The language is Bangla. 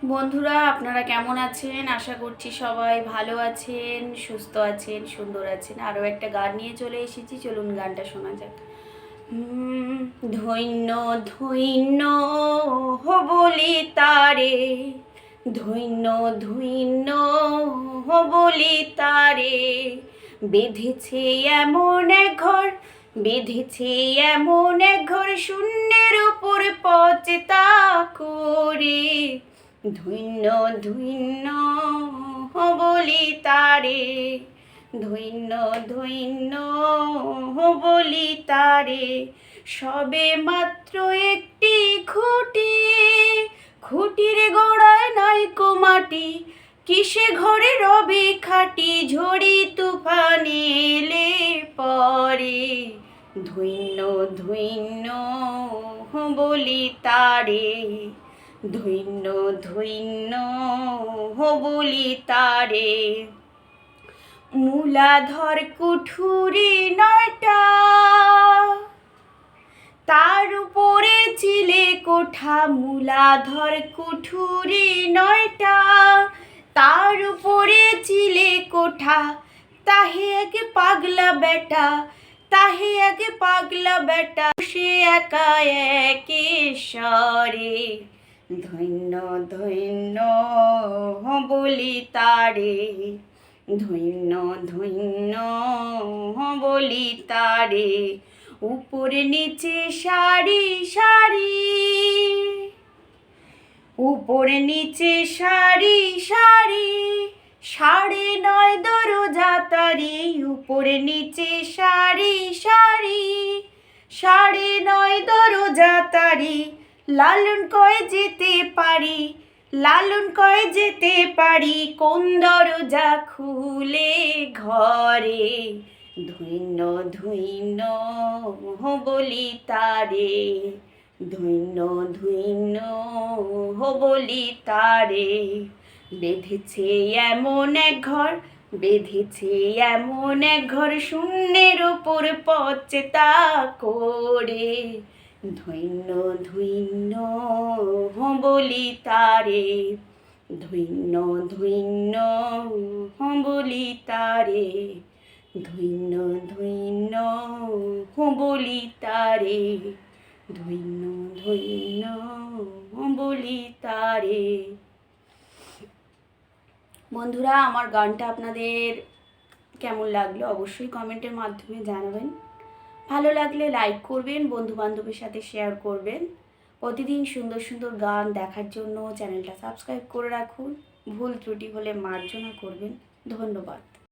বন্ধুরা, আপনারা কেমন আছেন? আশা করছি সবাই ভালো আছেন, সুস্থ আছেন, সুন্দর আছেন। আরও একটা গান নিয়ে চলে এসেছি, চলুন গানটা শোনা যাক। ধন্য ধন্য বলি তারে, ধন্য ধন্য বলি তারে, বেঁধেছে এমন এক ঘর, বেঁধেছে এমন এক ঘর, শূন্যের উপর পচতা করে। ধন্য ধন্য বলি তারে, ধন্য ধন্য বলি তারে, সবে মাত্র একটি খুঁটি, খুঁটির গোড়ায় নাইকো মাটি, কিসে ঘরে রবে খাটি, ঝড়ি তুফান এলে পরে। ধন্য ধন্য বলি তারে, ধন্য ধন্য বলি তারে, মূলাধর কুঠুরি নয়টা, তার উপরে চিলে কোঠা। মূলাধর কুঠুরি নয়টা, তার উপরে চিলে কোঠা। তাহে আগে পাগলা বেটা, তাহে আগে পাগলা বেটা, সে একা একেশ্বরে। ধন্য ধন্য বলি তারে, ধন্য ধন্য বলি তারে, উপরে নিচে সারি সারি, উপরে নিচে সারি সারি, 9.5 দরজা তারি। উপরে নিচে সারি সারি, 9.5 দরজা তারি। লালন কয় যেতে পারি, লালন কয় যেতে পারি, কোন দরজা খুলে ঘরে। ধন্য ধন্য বলি তারে, ধন্য ধন্য বলি তারে, বেঁধেছে এমন এক ঘর, বেঁধেছে এমন এক ঘর, শূন্যের ওপর পচতা করে। ধন্য ধন্য বলি তারে, ধন্য ধন্য বলি তারে, ধন্য ধন্য বলি তারে, ধন্য ধন্য বলি তারে। বন্ধুরা, আমার গানটা আপনাদের কেমন লাগলো অবশ্যই কমেন্টের মাধ্যমে জানাবেন। ভালো লাগলে লাইক করবেন, বন্ধু বান্ধবের সাথে শেয়ার করবেন। প্রতিদিন সুন্দর সুন্দর গান দেখার জন্য চ্যানেলটা সাবস্ক্রাইব করে রাখুন। ভুল ত্রুটি হলে মার্জনা করবেন। ধন্যবাদ।